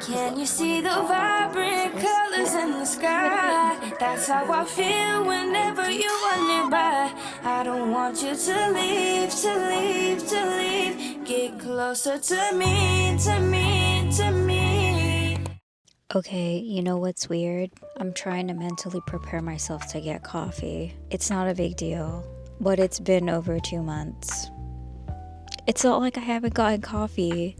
Can you see the vibrant colors in the sky? That's how I feel whenever you are nearby. I don't want you to leave, to leave, to leave. Get closer to me, to me, to me. Okay, you know what's weird? I'm trying to mentally prepare myself to get coffee. It's not a big deal, but it's been over 2 months. It's not like I haven't gotten coffee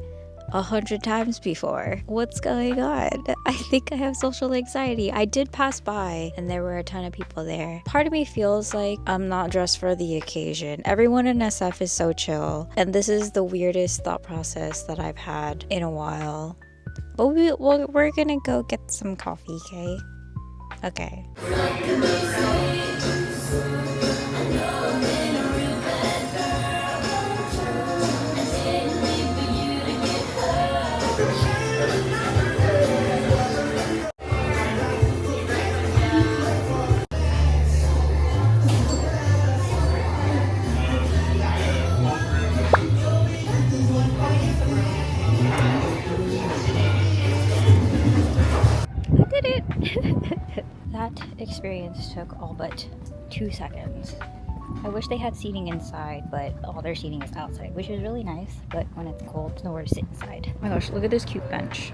100 times before. What's going on? I think I have social anxiety. I did pass by and there were a ton of people there. Part of me feels like I'm not dressed for the occasion. Everyone in SF is so chill, and this is the weirdest thought process that I've had in a while. But we're gonna go get some coffee, okay? Okay. I did it! That experience took all but 2 seconds. I wish they had seating inside, but all their seating is outside, which is really nice, but when it's cold, it's nowhere to sit inside. Oh my gosh, look at this cute bench.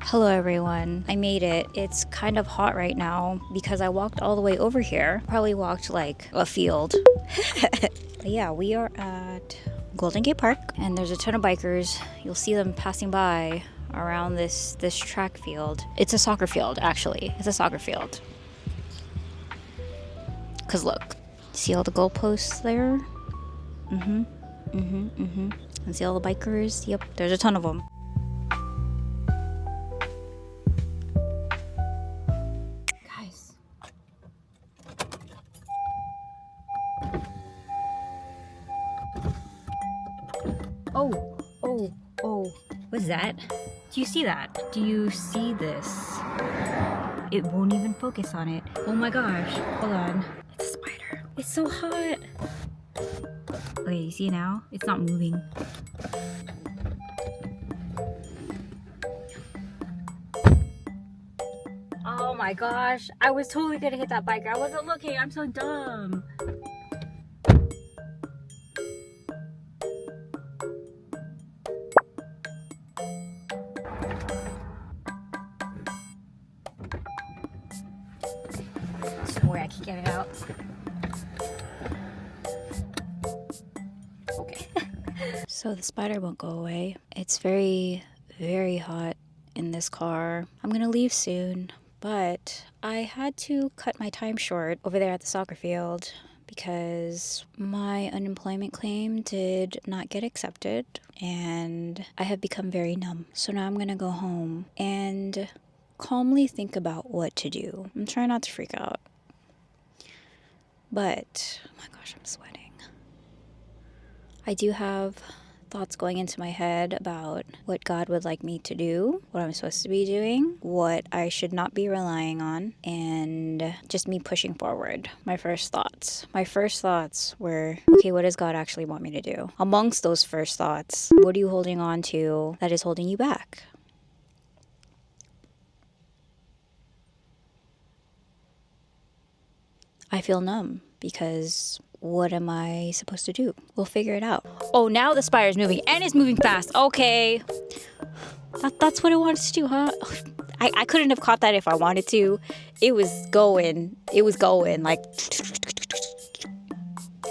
Hello everyone, I made it. It's kind of hot right now because I walked all the way over here. Probably walked like a field. But yeah, we are at Golden Gate Park and there's a ton of bikers. You'll see them passing by around this track field. It's a soccer field, actually. It's a soccer field. Cause look, see all the goalposts there? And see all the bikers? Yep, there's a ton of them. Oh, what's that? Do you see that? Do you see this? It won't even focus on it. Oh my gosh, hold on. It's a spider. It's so hot. Okay, you see now? It's not moving. Oh my gosh, I was totally gonna hit that biker. I wasn't looking, I'm so dumb. Somewhere I can get it out. Okay. So the spider won't go away. It's very, very hot in this car. I'm gonna leave soon, but I had to cut my time short over there at the soccer field because my unemployment claim did not get accepted and I have become very numb. So now I'm gonna go home and calmly think about what to do. I'm trying not to freak out. But, oh my gosh, I'm sweating. I do have thoughts going into my head about what God would like me to do, what I'm supposed to be doing, what I should not be relying on, and just me pushing forward. My first thoughts were, okay, what does God actually want me to do? Amongst those first thoughts, what are you holding on to that is holding you back? I feel numb because what am I supposed to do? We'll figure it out. Oh, now the spider's moving and it's moving fast. Okay. That's what I wanted to do, huh? I couldn't have caught that if I wanted to. It was going like,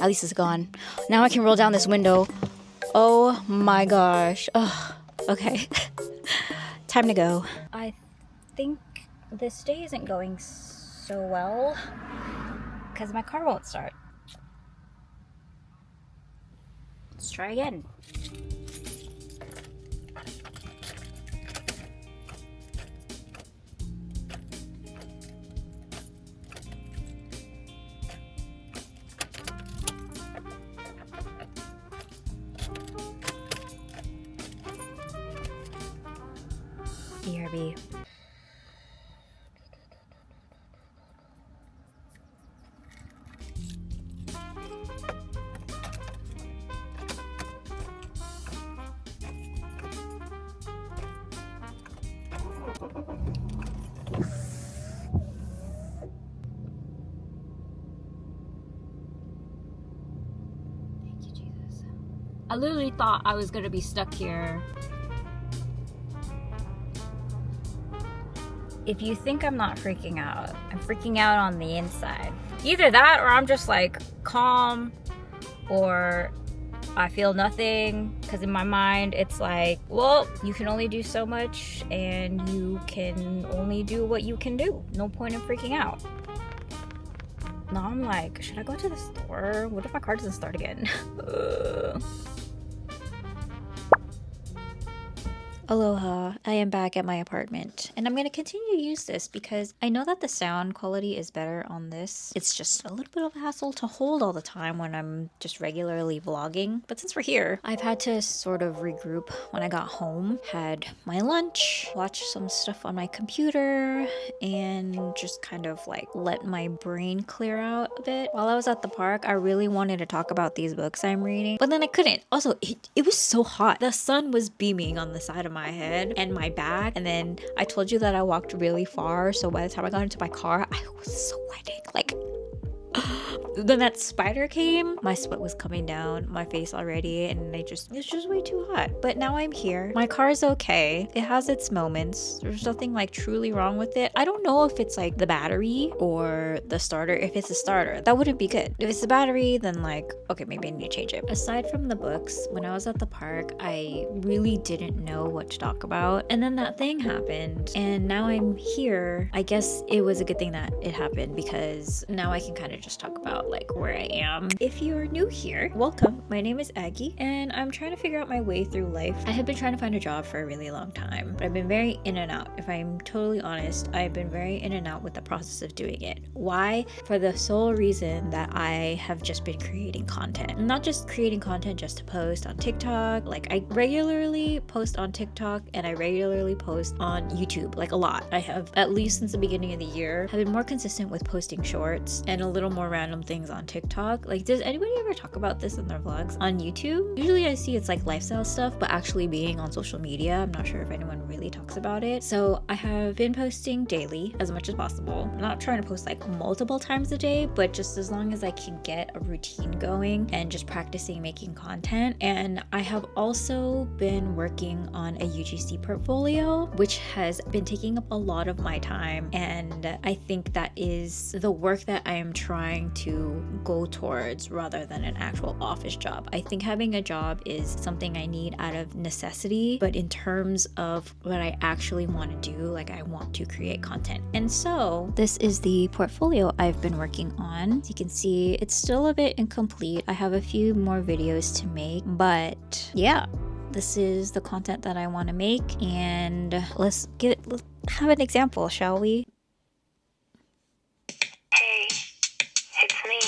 at least it's gone. Now I can roll down this window. Oh my gosh. Ugh. Okay. Time to go. I think this day isn't going so well because my car won't start. Let's try again. BRB. Thank you, Jesus. I literally thought I was gonna be stuck here. If you think I'm not freaking out, I'm freaking out on the inside. Either that or I'm just like calm, or I feel nothing, because in my mind it's like, well, you can only do so much and you can only do what you can do. No point in freaking out. Now I'm like, should I go to the store? What if my car doesn't start again? Aloha, I am back at my apartment and I'm going to continue to use this because I know that the sound quality is better on this. It's just a little bit of a hassle to hold all the time when I'm just regularly vlogging. But since we're here, I've had to sort of regroup when I got home, had my lunch, watched some stuff on my computer, and just kind of like let my brain clear out a bit. While I was at the park, I really wanted to talk about these books I'm reading, but then I couldn't. Also, it was so hot. The sun was beaming on the side of my head and my back, and then I told you that I walked really far, so by the time I got into my car I was sweating like then that spider came, my sweat was coming down my face already, and it's just way too hot. But now I'm here. My car is okay. It has its moments. There's nothing like truly wrong with it. I don't know if it's like the battery or the starter. If it's a starter, that wouldn't be good. If it's the battery, then like, okay, maybe I need to change it. Aside from the books, when I was at the park, I really didn't know what to talk about. And then that thing happened, and now I'm here. I guess it was a good thing that it happened, because now I can kind of just talk about like where I am. If you're new here, welcome. My name is Aegi, and I'm trying to figure out my way through life. I have been trying to find a job for a really long time, but I've been very in and out. If I'm totally honest, I've been very in and out with the process of doing it. Why? For the sole reason that I have just been creating content. Not just creating content just to post on TikTok. Like, I regularly post on TikTok and I regularly post on YouTube, like a lot. I have, at least since the beginning of the year, have been more consistent with posting shorts and a little more random things on TikTok. Like, does anybody ever talk about this in their vlogs on YouTube? Usually I see it's like lifestyle stuff, but actually being on social media, I'm not sure if anyone really talks about it. So I have been posting daily as much as possible. I'm not trying to post like multiple times a day, but just as long as I can get a routine going and just practicing making content. And I have also been working on a UGC portfolio, which has been taking up a lot of my time. And I think that is the work that I am trying to go towards rather than an actual office job. I think having a job is something I need out of necessity, but in terms of what I actually want to do, like I want to create content. And so this is the portfolio I've been working on. As you can see, it's still a bit incomplete. I have a few more videos to make, but yeah, this is the content that I want to make, and let's have an example, shall we? Hey, it's me.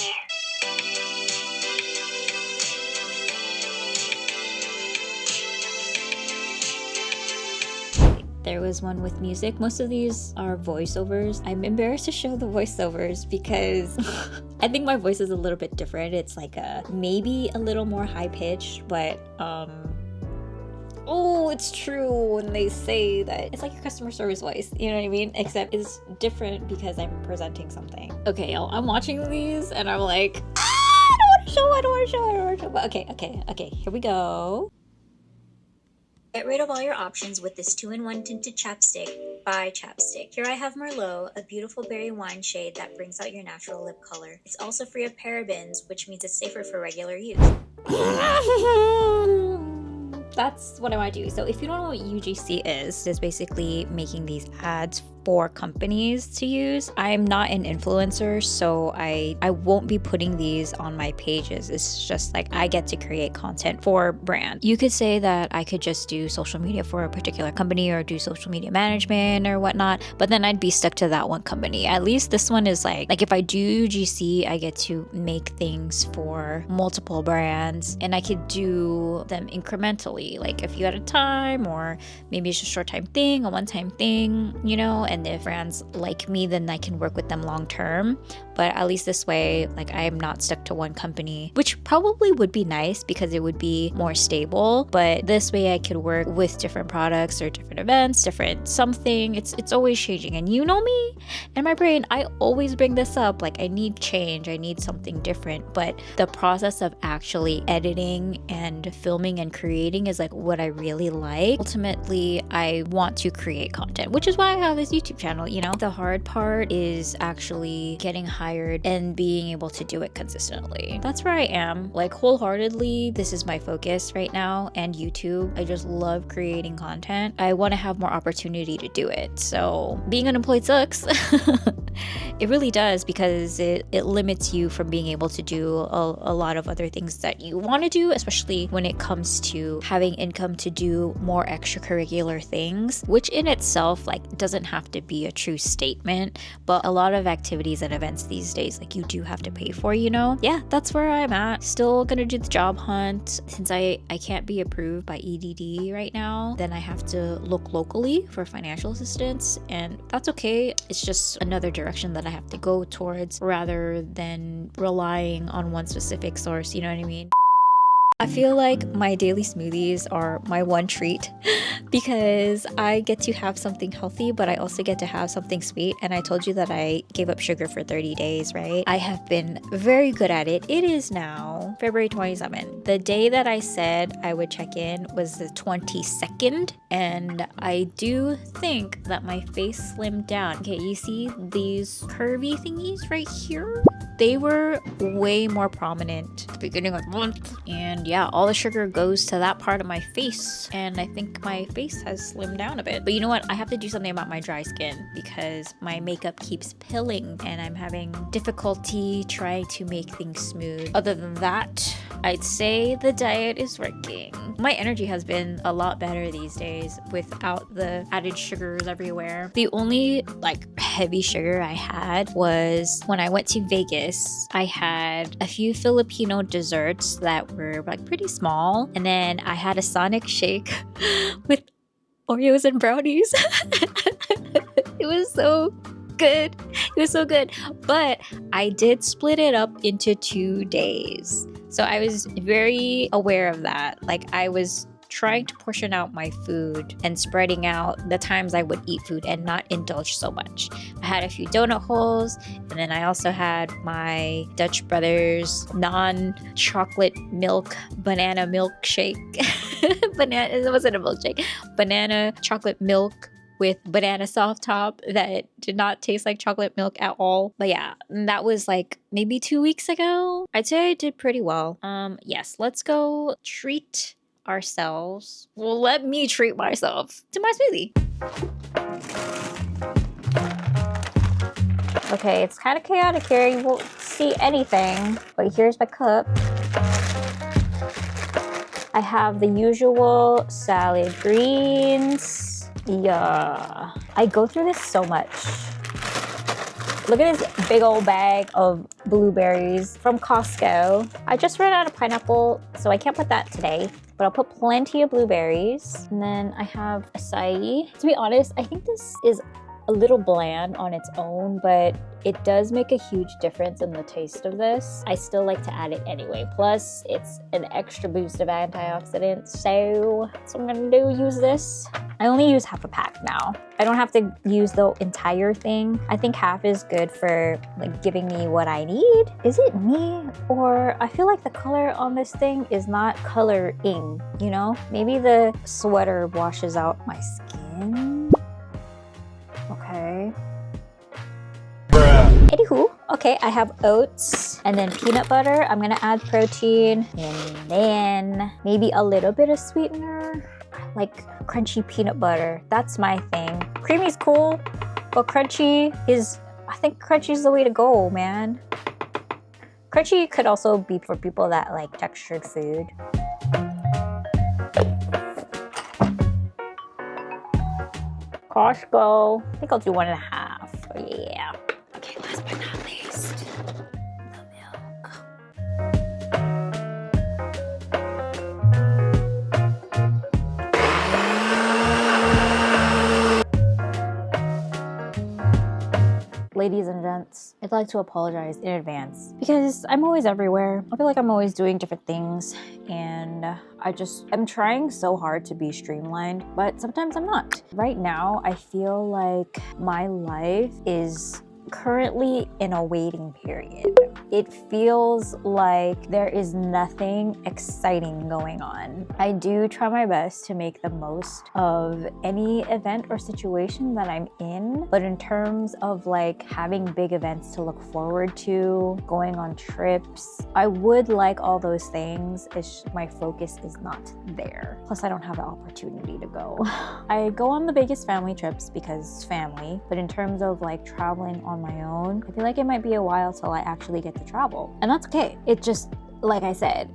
There was one with music. Most of these are voiceovers. I'm embarrassed to show the voiceovers because I think my voice is a little bit different. It's like maybe a little more high pitched, but oh, it's true when they say that it's like your customer service voice, you know what I mean? Except it's different because I'm presenting something. Okay, y'all, I'm watching these and I'm like, I don't want to show. But okay, here we go. Get rid of all your options with this 2-in-1 tinted chapstick by Chapstick. Here I have Merlot, a beautiful berry wine shade that brings out your natural lip color. It's also free of parabens, which means it's safer for regular use. That's what I want to do. So if you don't know what UGC is, it's basically making these ads for companies to use. I'm not an influencer, so I won't be putting these on my pages. It's just like I get to create content for brand. You could say that I could just do social media for a particular company or do social media management or whatnot, but then I'd be stuck to that one company. At least this one is like if I do GC, I get to make things for multiple brands and I could do them incrementally, like a few at a time, or maybe it's a short time thing, a one-time thing, you know, and if brands like me, then I can work with them long term. But at least this way, like I am not stuck to one company, which probably would be nice because it would be more stable. But this way I could work with different products or different events, different something. It's always changing. And you know me and my brain, I always bring this up. Like I need change, I need something different. But the process of actually editing and filming and creating is like what I really like. Ultimately, I want to create content, which is why I have this YouTube channel, you know. The hard part is actually getting hired and being able to do it consistently. That's where I am. Like wholeheartedly, this is my focus right now, and YouTube. I just love creating content. I want to have more opportunity to do it. So being unemployed sucks. It really does, because it limits you from being able to do a lot of other things that you want to do, especially when it comes to having income to do more extracurricular things, which in itself like doesn't have to be a true statement, but a lot of activities and events these days like you do have to pay for, you know. Yeah, that's where I'm at. Still gonna do the job hunt. Since I can't be approved by EDD right now, then I have to look locally for financial assistance, and that's okay. It's just another direction that I have to go towards rather than relying on one specific source, you know what I mean? I feel like my daily smoothies are my one treat because I get to have something healthy, but I also get to have something sweet. And I told you that I gave up sugar for 30 days, right? I have been very good at it. It is now February 27th. The day that I said I would check in was the 22nd. And I do think that my face slimmed down. Okay, you see these curvy thingies right here? They were way more prominent at the beginning of the month. And yeah, all the sugar goes to that part of my face. And I think my face has slimmed down a bit. But you know what? I have to do something about my dry skin because my makeup keeps pilling and I'm having difficulty trying to make things smooth. Other than that, I'd say the diet is working. My energy has been a lot better these days without the added sugars everywhere. The only like heavy sugar I had was when I went to Vegas. I had a few Filipino desserts that were like pretty small, and then I had a Sonic shake with Oreos and brownies. It was so good. It was so good. But I did split it up into 2 days. So I was very aware of that. Like I was trying to portion out my food and spreading out the times I would eat food and not indulge so much. I had a few donut holes, and then I also had my Dutch Brothers non-chocolate milk banana milkshake. It wasn't a milkshake. Banana chocolate milk with banana soft top that did not taste like chocolate milk at all. But yeah, that was like maybe 2 weeks ago. I'd say I did pretty well. Yes, let's go treat ourselves. Well, let me treat myself to my smoothie. Okay, it's kind of chaotic here. You won't see anything, but here's my cup. I have the usual salad greens. Yeah, I go through this so much. Look at this big old bag of blueberries from Costco. I just ran out of pineapple, so I can't put that today, but I'll put plenty of blueberries. And then I have acai. To be honest, I think this is a little bland on its own, but it does make a huge difference in the taste of this. I still like to add it anyway. Plus, it's an extra boost of antioxidants, so that's what I'm gonna do, use this. I only use half a pack now. I don't have to use the entire thing. I think half is good for like giving me what I need. Is it me? Or I feel like the color on this thing is not coloring, you know? Maybe the sweater washes out my skin. Okay. Anywho, okay, I have oats and then peanut butter. I'm gonna add protein and then maybe a little bit of sweetener. I like crunchy peanut butter. That's my thing. Creamy's cool, But crunchy is, I think crunchy is the way to go, man. Crunchy could also be for people that like textured food. Costco. I think I'll do 1.5. Oh, yeah. Okay, last but not least, the milk. Ladies and gents, I'd like to apologize in advance because I'm always everywhere. I feel like I'm always doing different things, and I'm trying so hard to be streamlined, but sometimes I'm not. Right now, I feel like my life is currently in a waiting period. It feels like there is nothing exciting going on. I do try my best to make the most of any event or situation that I'm in, but in terms of like having big events to look forward to, going on trips, I would like all those things. My focus is not there. Plus, I don't have the opportunity to go. I go on the biggest family trips because family, but in terms of like traveling on my own, I feel like it might be a while till I actually get to travel. And that's okay. It just, like I said,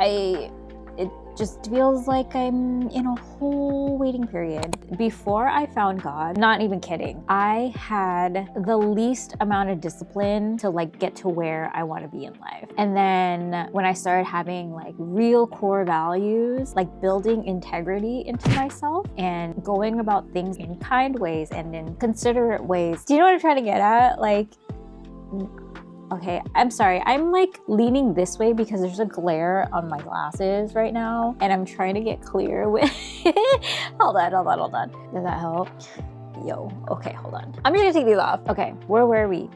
it just feels like I'm in a whole waiting period. Before I found God, not even kidding, I had the least amount of discipline to like get to where I want to be in life. And then when I started having like real core values, like building integrity into myself and going about things in kind ways and in considerate ways. Do you know what I'm trying to get at? Like, okay, I'm sorry. I'm like leaning this way because there's a glare on my glasses right now and I'm trying to get clear with hold on. Does that help? Yo, okay, hold on. I'm just gonna take these off. Okay, where were we?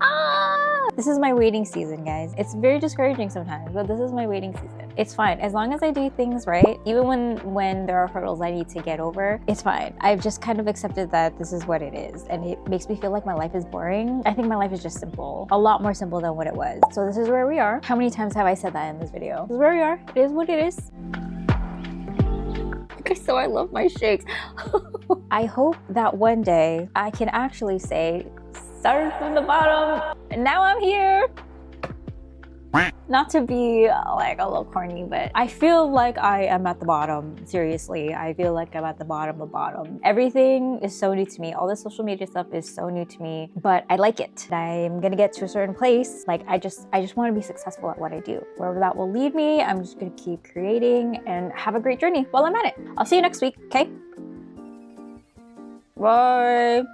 This is my waiting season, guys. It's very discouraging sometimes, but this is my waiting season. It's fine. As long as I do things right, even when there are hurdles I need to get over, it's fine. I've just kind of accepted that this is what it is, and it makes me feel like my life is boring. I think my life is just simple. A lot more simple than what it was. So this is where we are. How many times have I said that in this video? This is where we are. It is what it is. Okay, so I love my shakes. I hope that one day I can actually say, started from the bottom, and now I'm here. Not to be like a little corny, but I feel like I am at the bottom. Seriously, I feel like I'm at the bottom of bottom. Everything is so new to me. All the social media stuff is so new to me, but I like it. I'm gonna get to a certain place. Like I just want to be successful at what I do. Wherever that will lead me, I'm just gonna keep creating and have a great journey while I'm at it. I'll see you next week, okay? Bye.